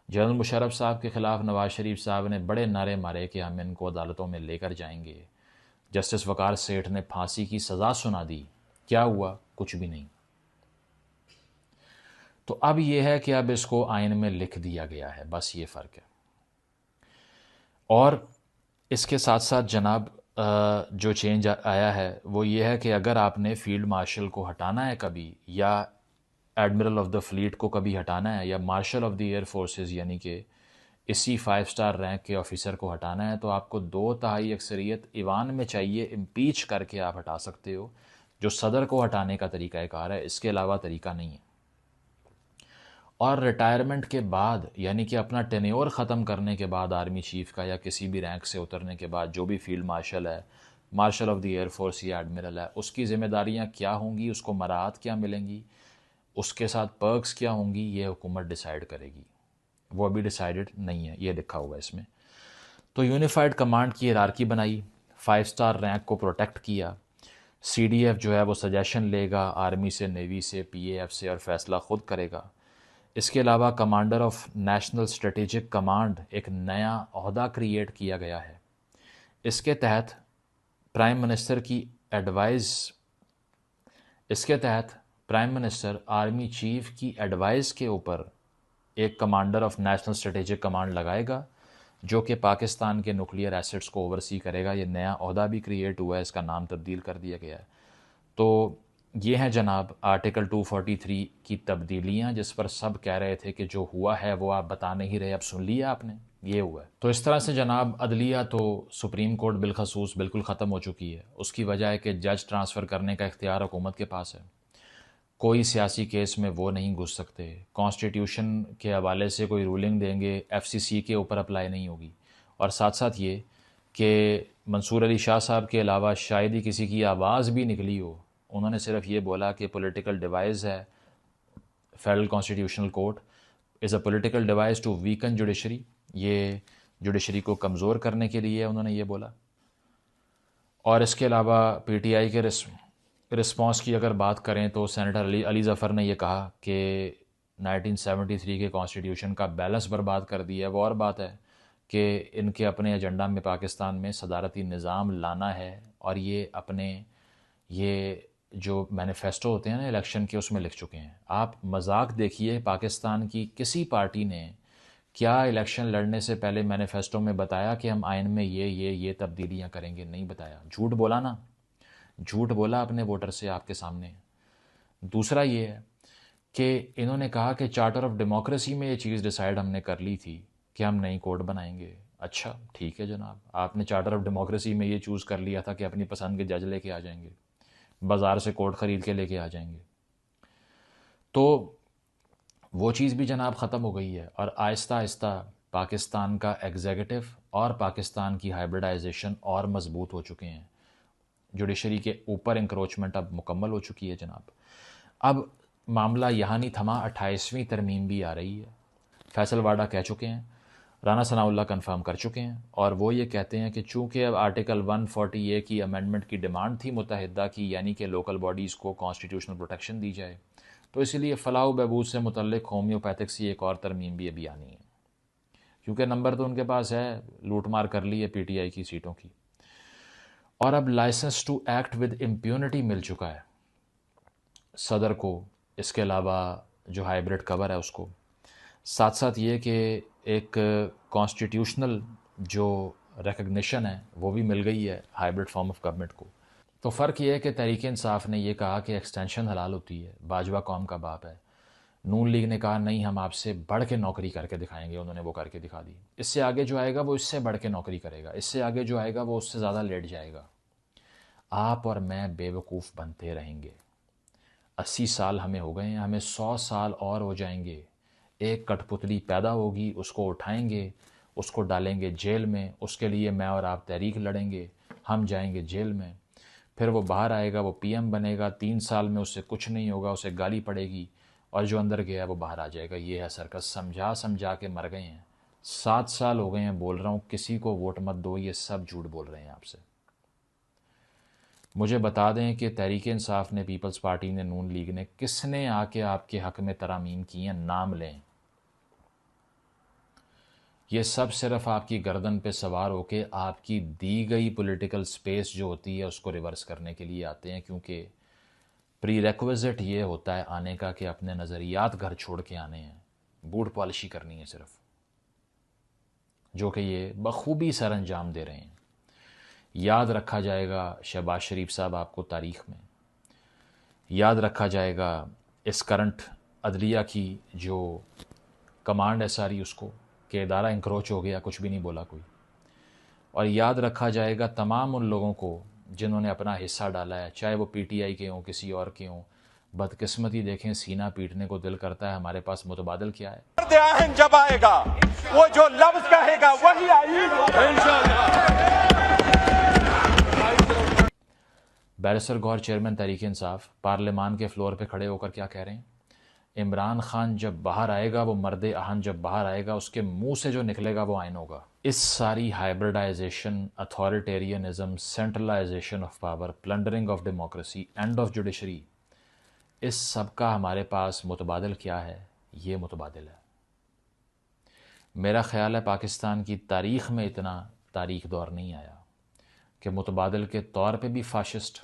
جنرل مشرف صاحب کے خلاف نواز شریف صاحب نے بڑے نعرے مارے کہ ہم ان کو عدالتوں میں لے کر جائیں گے۔ جسٹس وقار سیٹھ نے پھانسی کی سزا سنا دی، کیا ہوا؟ کچھ بھی نہیں۔ تو اب یہ ہے کہ اب اس کو آئین میں لکھ دیا گیا ہے، بس یہ فرق ہے۔ اور اس کے ساتھ ساتھ جناب جو چینج آیا ہے وہ یہ ہے کہ اگر آپ نے فیلڈ مارشل کو ہٹانا ہے کبھی، یا ایڈمرل آف دا فلیٹ کو کبھی ہٹانا ہے، یا marshal of the air forces یعنی کہ اسی 5 اسٹار رینک کے آفیسر کو ہٹانا ہے، تو آپ کو 2/3 اکثریت ایوان میں چاہیے، امپیچ کر کے آپ ہٹا سکتے ہو، جو صدر کو ہٹانے کا طریقہ کار ہے، اس کے علاوہ طریقہ نہیں ہے۔ اور ریٹائرمنٹ کے بعد یعنی کہ اپنا ٹینیور ختم کرنے کے بعد آرمی چیف کا یا کسی بھی رینک سے اترنے کے بعد جو بھی فیلڈ مارشل ہے، martial of the air force یا ایڈمرل ہے، اس کی ذمہ داریاں کیا ہوں گی، اس کو مراعات کیا ملیں گی، اس کے ساتھ پرکس کیا ہوں گی، یہ حکومت ڈیسائیڈ کرے گی۔ وہ ابھی ڈیسائیڈڈ نہیں ہے، یہ لکھا ہوا ہے اس میں۔ تو یونیفائڈ کمانڈ کی ہیرارکی بنائی، 5 اسٹار رینک کو پروٹیکٹ کیا، سی ڈی ایف جو ہے وہ سجیشن لے گا آرمی سے، نیوی سے، پی اے ایف سے، اور فیصلہ خود کرے گا۔ اس کے علاوہ commander of national strategic command ایک نیا عہدہ کریٹ کیا گیا ہے۔ اس کے تحت پرائم منسٹر کی آرمی چیف کی ایڈوائز کے اوپر ایک commander of national strategic command لگائے گا جو کہ پاکستان کے نیوکلیئر ایسٹس کو اوورسی کرے گا۔ یہ نیا عہدہ بھی کریٹ ہوا ہے، اس کا نام تبدیل کر دیا گیا ہے۔ تو یہ ہیں جناب آرٹیکل 243 کی تبدیلیاں، جس پر سب کہہ رہے تھے کہ جو ہوا ہے وہ آپ بتا نہیں رہے، اب سن لیا آپ نے، یہ ہوا ہے۔ تو اس طرح سے جناب عدلیہ تو سپریم کورٹ بالخصوص بالکل ختم ہو چکی ہے۔ اس کی وجہ ہے کہ جج ٹرانسفر کرنے کا اختیار حکومت کے پاس ہے، کوئی سیاسی کیس میں وہ نہیں گھس سکتے، کانسٹیٹیوشن کے حوالے سے کوئی رولنگ دیں گے ایف سی سی کے اوپر اپلائی نہیں ہوگی۔ اور ساتھ ساتھ یہ کہ منصور علی شاہ صاحب کے علاوہ شاید ہی کسی کی آواز بھی نکلی ہو، انہوں نے صرف یہ بولا کہ پولیٹیکل ڈیوائس ہے، federal constitutional court is a political device to weaken judiciary, یہ جوڈیشری کو کمزور کرنے کے لیے انہوں نے یہ بولا۔ اور اس کے علاوہ پی ٹی آئی کے رسپانس کی اگر بات کریں تو سینیٹر علی ظفر نے یہ کہا کہ 1973 کے کانسٹیٹیوشن کا بیلنس برباد کر دیا ہے۔ وہ اور بات ہے کہ ان کے اپنے ایجنڈا میں پاکستان میں صدارتی نظام لانا ہے، اور یہ جو مینیفیسٹو ہوتے ہیں نا الیکشن کے، اس میں لکھ چکے ہیں۔ آپ مذاق دیکھیے، پاکستان کی کسی پارٹی نے کیا الیکشن لڑنے سے پہلے مینیفیسٹو میں بتایا کہ ہم آئین میں یہ تبدیلیاں کریں گے؟ نہیں بتایا، جھوٹ بولا نا، جھوٹ بولا اپنے ووٹر سے آپ کے سامنے۔ دوسرا یہ ہے کہ انہوں نے کہا کہ چارٹر آف ڈیموکریسی میں یہ چیز ڈیسائیڈ ہم نے کر لی تھی کہ ہم نئی کوڈ بنائیں گے۔ اچھا ٹھیک ہے جناب، آپ نے چارٹر آف ڈیموکریسی میں یہ چوز کر لیا تھا کہ اپنی پسند کے جج لے کے آ جائیں گے، بازار سے کوڈ خرید کے لے کے آ جائیں گے، تو وہ چیز بھی جناب ختم ہو گئی ہے۔ اور آہستہ آہستہ پاکستان کا ایگزیکٹو اور پاکستان کی ہائبرڈائزیشن اور مضبوط ہو چکے ہیں، جوڈیشری کے اوپر انکروچمنٹ اب مکمل ہو چکی ہے جناب۔ اب معاملہ یہاں نہیں تھما، 28ویں ترمیم بھی آ رہی ہے۔ فیصل واڈا کہہ چکے ہیں، رانا ثناء اللہ کنفرم کر چکے ہیں، اور وہ یہ کہتے ہیں کہ چونکہ اب آرٹیکل 140A کی امینڈمنٹ کی ڈیمانڈ تھی متحدہ کی، یعنی کہ لوکل باڈیز کو کانسٹیٹیوشنل پروٹیکشن دی جائے، تو اسی لیے فلاح و بہبود سے متعلق ہومیوپیتھک سی ایک اور ترمیم بھی ابھی آنی ہے۔ کیونکہ نمبر تو ان کے پاس ہے، لوٹ مار کر لی ہے پی ٹی آئی کی سیٹوں کی. اور اب licence to act with impunity مل چکا ہے صدر کو، اس کے علاوہ جو ہائیبرڈ کور ہے اس کو، ساتھ ساتھ یہ کہ ایک کانسٹیٹیوشنل جو ریکگنیشن ہے وہ بھی مل گئی ہے ہائیبرڈ فارم آف گورنمنٹ کو. تو فرق یہ ہے کہ تحریک انصاف نے یہ کہا کہ ایکسٹینشن حلال ہوتی ہے، باجوہ قوم کا باپ ہے. نون لیگ نے کہا نہیں، ہم آپ سے بڑھ کے نوکری کر کے دکھائیں گے. انہوں نے وہ کر کے دکھا دی. اس سے آگے جو آئے گا وہ اس سے بڑھ کے نوکری کرے گا، اس سے آگے جو آئے گا وہ اس سے زیادہ لیٹ جائے گا. آپ اور میں بے وقوف بنتے رہیں گے. 80 سال ہمیں ہو گئے ہیں، ہمیں 100 سال اور ہو جائیں گے. ایک کٹ پتلی پیدا ہوگی، اس کو اٹھائیں گے، اس کو ڈالیں گے جیل میں. اس کے لیے میں اور آپ تحریک لڑیں گے، ہم جائیں گے جیل میں. پھر وہ باہر آئے گا، وہ پی ایم بنے گا. 3 سال میں اس سے کچھ نہیں ہوگا، اسے گالی پڑے گی، اور جو اندر گیا وہ باہر آ جائے گا. یہ ہے سرکس. سمجھا سمجھا کے مر گئے ہیں. 7 سال ہو گئے ہیں بول رہا ہوں کسی کو ووٹ مت دو. یہ سب جھوٹ بول رہے ہیں آپ سے. مجھے بتا دیں کہ تحریک انصاف نے، پیپلز پارٹی نے، نون لیگ نے، کس نے آ کے آپ کے حق میں ترامیم کی ہیں؟ نام لیں. یہ سب صرف آپ کی گردن پہ سوار ہو کے آپ کی دی گئی پولیٹیکل سپیس جو ہوتی ہے اس کو ریورس کرنے کے لیے آتے ہیں، کیونکہ پری ریکویزٹ یہ ہوتا ہے آنے کا کہ اپنے نظریات گھر چھوڑ کے آنے ہیں، بوٹ پالشی کرنی ہے صرف، جو کہ یہ بخوبی سر انجام دے رہے ہیں. یاد رکھا جائے گا شہباز شریف صاحب آپ کو تاریخ میں، یاد رکھا جائے گا اس کرنٹ عدلیہ کی جو کمانڈ ہے ساری اس کو، کہ ادارہ انکروچ ہو گیا، کچھ بھی نہیں بولا کوئی. اور یاد رکھا جائے گا تمام ان لوگوں کو جنہوں نے اپنا حصہ ڈالا ہے، چاہے وہ پی ٹی آئی کے ہوں، کسی اور کے ہوں. بدقسمتی دیکھیں، سینہ پیٹنے کو دل کرتا ہے. ہمارے پاس متبادل کیا ہے؟ آہن جب آئے گا وہ جو لفظ کہے گا وہی بیرسٹر گور چیئرمین تحریک انصاف پارلیمان کے فلور پہ کھڑے ہو کر کیا کہہ رہے ہیں؟ عمران خان جب باہر آئے گا، وہ مرد اہن جب باہر آئے گا، اس کے منہ سے جو نکلے گا وہ آئین ہوگا. اس ساری hybridisation, authoritarianism, centralisation of power, plundering of democracy, end of judiciary, اس سب کا ہمارے پاس متبادل کیا ہے؟ یہ متبادل ہے. میرا خیال ہے پاکستان کی تاریخ میں اتنا تاریخ دور نہیں آیا کہ متبادل کے طور پہ بھی فاشسٹ،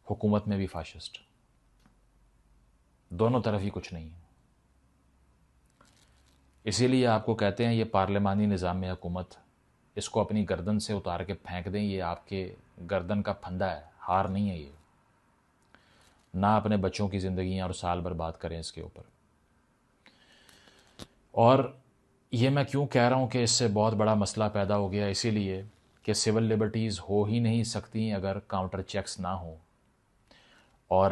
حکومت میں بھی فاشسٹ، دونوں طرف ہی کچھ نہیں ہے. اسی لیے آپ کو کہتے ہیں یہ پارلیمانی نظام حکومت، اس کو اپنی گردن سے اتار کے پھینک دیں. یہ آپ کے گردن کا پھندا ہے، ہار نہیں ہے یہ. نہ اپنے بچوں کی زندگیاں اور سال برباد کریں اس کے اوپر. اور یہ میں کیوں کہہ رہا ہوں کہ اس سے بہت بڑا مسئلہ پیدا ہو گیا؟ اسی لیے کہ سول لبرٹیز ہو ہی نہیں سکتی اگر کاؤنٹر چیکس نہ ہوں. اور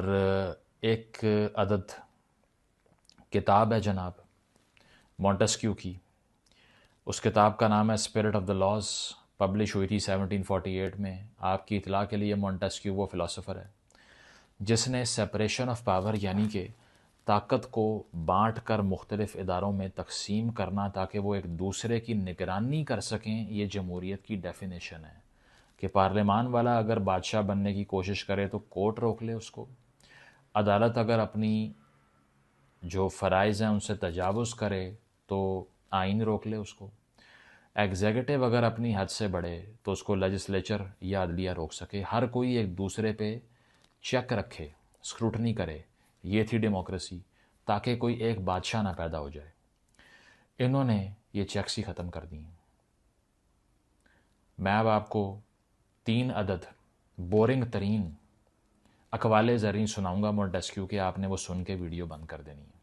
ایک عدد کتاب ہے جناب مونٹسکیو کی، اس کتاب کا نام ہے spirit of the laws, publish ہوئی تھی 1748 میں. آپ کی اطلاع کے لیے مونٹسکیو وہ فلاسفر ہے جس نے سیپریشن آف پاور، یعنی کہ طاقت کو بانٹ کر مختلف اداروں میں تقسیم کرنا تاکہ وہ ایک دوسرے کی نگرانی کر سکیں، یہ جمہوریت کی ڈیفینیشن ہے. کہ پارلیمان والا اگر بادشاہ بننے کی کوشش کرے تو کورٹ روک لے اس کو، عدالت اگر اپنی جو فرائض ہیں ان سے تجاوز کرے تو آئین روک لے اس کو، ایگزیکٹو اگر اپنی حد سے بڑھے تو اس کو لیجسلیچر یا عدلیہ روک سکے. ہر کوئی ایک دوسرے پہ چیک رکھے، اسکروٹنی کرے. یہ تھی ڈیموکریسی، تاکہ کوئی ایک بادشاہ نہ پیدا ہو جائے. انہوں نے یہ چیکس ہی ختم کر دی ہیں. میں اب آپ کو 3 عدد بورنگ ترین اقوال زرین سناؤں گا مونٹسکیو کے، آپ نے وہ سن کے ویڈیو بند کر دینی ہے.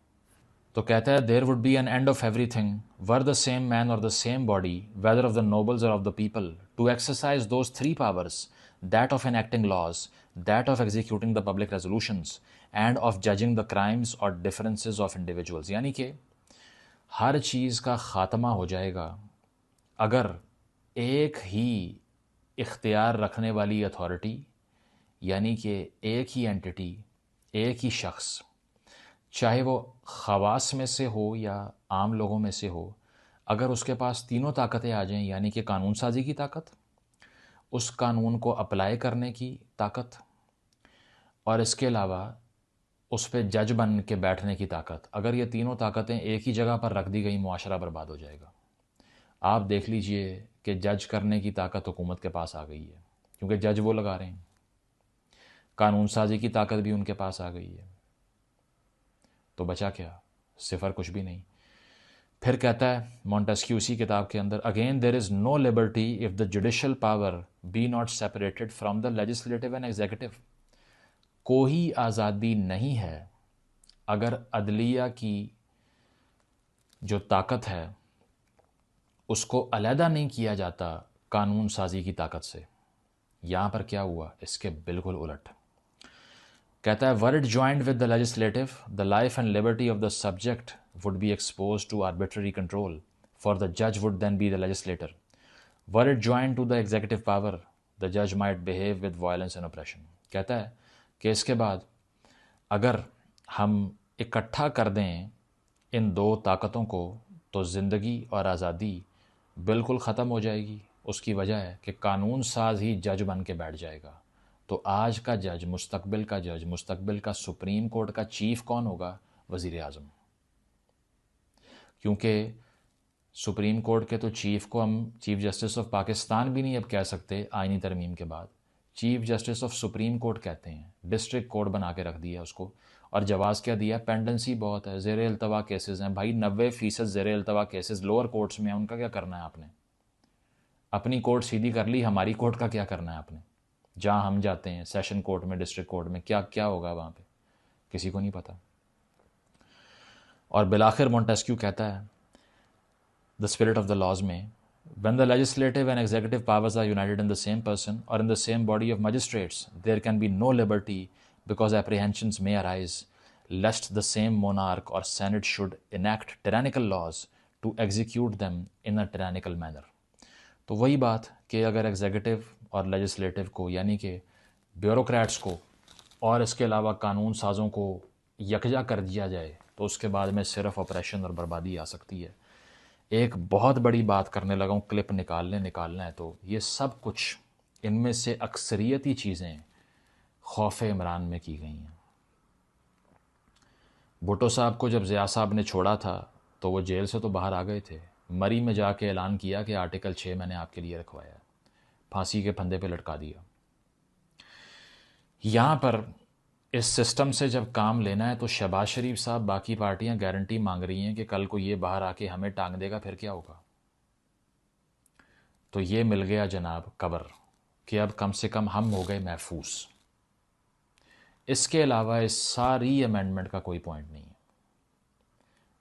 تو کہتا ہے there would be an end of everything were the same man or the same body whether of the nobles or of the people to exercise those 3 powers that of enacting laws, that of executing the public resolutions and of judging the crimes or differences of individuals. یعنی کہ ہر چیز کا خاتمہ ہو جائے گا اگر ایک ہی اختیار رکھنے والی اتھارٹی، یعنی کہ ایک ہی اینٹی، ایک ہی شخص، چاہے وہ خواص میں سے ہو یا عام لوگوں میں سے ہو، اگر اس کے پاس تینوں طاقتیں آ جائیں، یعنی کہ قانون سازی کی طاقت، اس قانون کو اپلائی کرنے کی طاقت، اور اس کے علاوہ اس پہ جج بن کے بیٹھنے کی طاقت، اگر یہ تینوں طاقتیں ایک ہی جگہ پر رکھ دی گئی، معاشرہ برباد ہو جائے گا. آپ دیکھ لیجئے کہ جج کرنے کی طاقت حکومت کے پاس آ گئی ہے، کیونکہ جج وہ لگا رہے ہیں، قانون سازی کی طاقت بھی ان کے پاس آ گئی ہے، تو بچا کیا؟ صفر، کچھ بھی نہیں۔ پھر کہتا ہے مونٹسکیو اسی کتاب کے اندر، again there is no liberty if the judicial power be not separated from the legislative and executive. کوئی آزادی نہیں ہے اگر عدلیہ کی جو طاقت ہے اس کو علیحدہ نہیں کیا جاتا قانون سازی کی طاقت سے۔ یہاں پر کیا ہوا؟ اس کے بالکل الٹ۔ کہتا ہے were it joined with the legislative, the life and liberty of the subject would be exposed to arbitrary control, for the judge would then be the legislator. Were it joined to the executive power, the judge might behave with violence and oppression. کہتا ہے کہ اس کے بعد اگر ہم اکٹھا کر دیں ان دو طاقتوں کو تو زندگی اور آزادی بالکل ختم ہو جائے گی۔ اس کی وجہ ہے کہ قانون ساز ہی جج بن کے بیٹھ جائے گا۔ تو آج کا جج، مستقبل کا جج، مستقبل کا سپریم کورٹ کا چیف کون ہوگا؟ وزیر اعظم۔ کیونکہ سپریم کورٹ کے تو چیف کو ہم چیف جسٹس آف پاکستان بھی نہیں اب کہہ سکتے آئینی ترمیم کے بعد، chief justice of supreme court کہتے ہیں۔ ڈسٹرکٹ کورٹ بنا کے رکھ دیا اس کو، اور جواز کیا دیا؟ پینڈنسی بہت ہے، زیر التوا کیسز ہیں۔ بھائی 90% زیر التوا کیسز لوور کورٹس میں ہیں، ان کا کیا کرنا ہے آپ نے؟ اپنی کورٹ سیدھی کر لی، ہماری کورٹ کا کیا کرنا ہے آپ نے؟ جہاں ہم جاتے ہیں سیشن کورٹ میں، ڈسٹرکٹ کورٹ میں، کیا کیا ہوگا وہاں پہ؟ کسی کو نہیں پتہ۔ اور بالآخر مونٹسکیو کہتا ہے the spirit of the laws میں، when the legislative and executive powers are united in the same person or in the same body of magistrates, there can be no liberty because apprehensions may arise lest the same monarch or senate should enact tyrannical laws to execute them in a tyrannical manner. تو وہی بات کہ اگر executive اور legislative کو، یعنی کہ bureaucrats کو اور اس کے علاوہ قانون سازوں کو یکجا کر دیا جائے تو اس کے بعد میں صرف آپریشن اور بربادی آ سکتی ہے۔ ایک بہت بڑی بات کرنے لگا ہوں، کلپ نکالنا ہے تو یہ سب کچھ ان میں سے اکثریتی چیزیں خوف عمران میں کی گئی ہیں۔ بھٹو صاحب کو جب ضیاء صاحب نے چھوڑا تھا تو وہ جیل سے تو باہر آ گئے تھے، مری میں جا کے اعلان کیا کہ آرٹیکل 6 میں نے آپ کے لیے رکھوایا ہے، پھانسی کے پھندے پہ لٹکا دیا۔ یہاں پر اس سسٹم سے جب کام لینا ہے تو شہباز شریف صاحب، باقی پارٹیاں گارنٹی مانگ رہی ہیں کہ کل کو یہ باہر آ کے ہمیں ٹانگ دے گا، پھر کیا ہوگا؟ تو یہ مل گیا جناب قبر کہ اب کم سے کم ہم ہو گئے محفوظ۔ اس کے علاوہ اس ساری امینڈمنٹ کا کوئی پوائنٹ نہیں ہے۔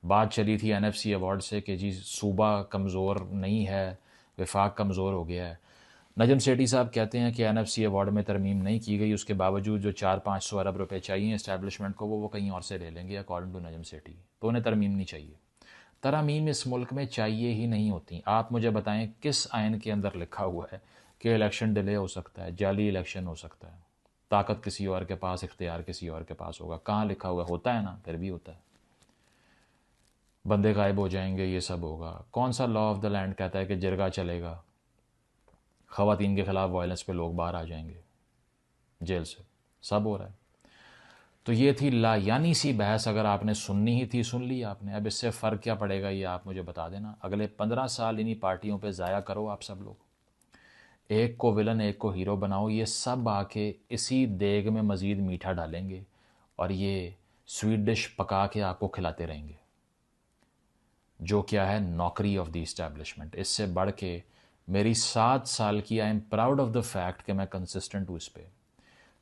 بات چلی تھی NFC ایوارڈ سے کہ جی صوبہ کمزور نہیں ہے، وفاق کمزور ہو گیا ہے۔ نجم سیٹھی صاحب کہتے ہیں کہ NFC ایوارڈ میں ترمیم نہیں کی گئی، اس کے باوجود جو 400-500 ارب روپے چاہیے اسٹیبلشمنٹ کو وہ کہیں اور سے لے لیں گے اکارڈنگ ٹو نجم سیٹھی، تو انہیں ترمیم نہیں چاہیے۔ ترامیم اس ملک میں چاہیے ہی نہیں ہوتی۔ آپ مجھے بتائیں کس آئین کے اندر لکھا ہوا ہے کہ الیکشن ڈیلے ہو سکتا ہے، جعلی الیکشن ہو سکتا ہے، طاقت کسی اور کے پاس، اختیار کسی اور کے پاس ہوگا؟ کہاں لکھا ہوا ہوتا ہے؟ نا، پھر بھی ہوتا ہے۔ بندے غائب ہو جائیں گے، یہ سب ہوگا۔ کون سا لا آف دا لینڈ کہتا ہے کہ جرگہ چلے گا، خواتین کے خلاف وائلنس پہ لوگ باہر آ جائیں گے جیل سے؟ سب ہو رہا ہے۔ تو یہ تھی لا یعنی سی بحث، اگر آپ نے سننی ہی تھی سن لی آپ نے۔ اب اس سے فرق کیا پڑے گا یہ آپ مجھے بتا دینا۔ اگلے 15 سال انہی پارٹیوں پہ ضائع کرو آپ سب لوگ، ایک کو ولن ایک کو ہیرو بناؤ، یہ سب آ کے اسی دیگ میں مزید میٹھا ڈالیں گے اور یہ سویٹ ڈش پکا کے آپ کو کھلاتے رہیں گے، جو کیا ہے نوکری آف دی اسٹیبلشمنٹ۔ اس سے بڑھ کے میری 7 سال کی I am proud of the fact کہ میں کنسسٹنٹ ہوں اس پہ۔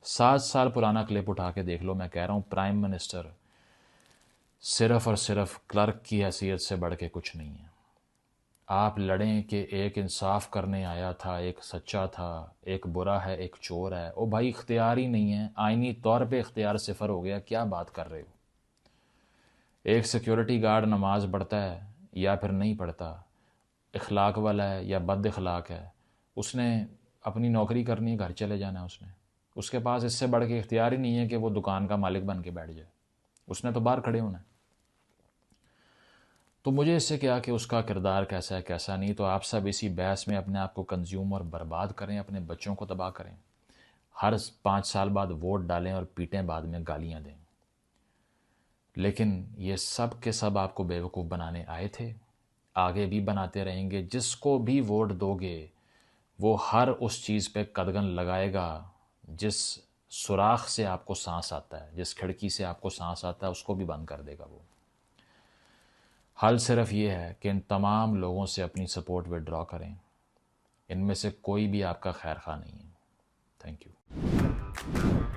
7 سال پرانا کلپ اٹھا کے دیکھ لو، میں کہہ رہا ہوں پرائم منسٹر صرف اور صرف کلرک کی حیثیت سے بڑھ کے کچھ نہیں ہے۔ آپ لڑیں کہ ایک انصاف کرنے آیا تھا، ایک سچا تھا، ایک برا ہے، ایک چور ہے۔ او بھائی اختیار ہی نہیں ہے، آئینی طور پہ اختیار صفر ہو گیا، کیا بات کر رہے ہو؟ ایک سیکیورٹی گارڈ نماز پڑھتا ہے یا پھر نہیں پڑھتا، اخلاق والا ہے یا بد اخلاق ہے، اس نے اپنی نوکری کرنی ہے، گھر چلے جانا ہے، اس کے پاس اس سے بڑھ کے اختیار ہی نہیں ہے کہ وہ دکان کا مالک بن کے بیٹھ جائے، اس نے تو باہر کھڑے ہونا ہے۔ تو مجھے اس سے کیا کہ اس کا کردار کیسا ہے کیسا نہیں، تو آپ سب اسی بحث میں اپنے آپ کو کنزیوم اور برباد کریں، اپنے بچوں کو تباہ کریں، ہر 5 سال بعد ووٹ ڈالیں اور پیٹیں، بعد میں گالیاں دیں۔ لیکن یہ سب کے سب آپ کو بیوقوف بنانے آئے تھے، آگے بھی بناتے رہیں گے. جس کو بھی ووٹ دو گے وہ ہر اس چیز پہ قدغن لگائے گا جس سوراخ سے آپ کو سانس آتا ہے, جس کھڑکی سے آپ کو سانس آتا ہے اس کو بھی بند کر دے گا وہ. حل صرف یہ ہے کہ ان تمام لوگوں سے اپنی سپورٹ وڈرا کریں. ان میں سے کوئی بھی آپ کا خیر خواہ نہیں ہے. Thank you.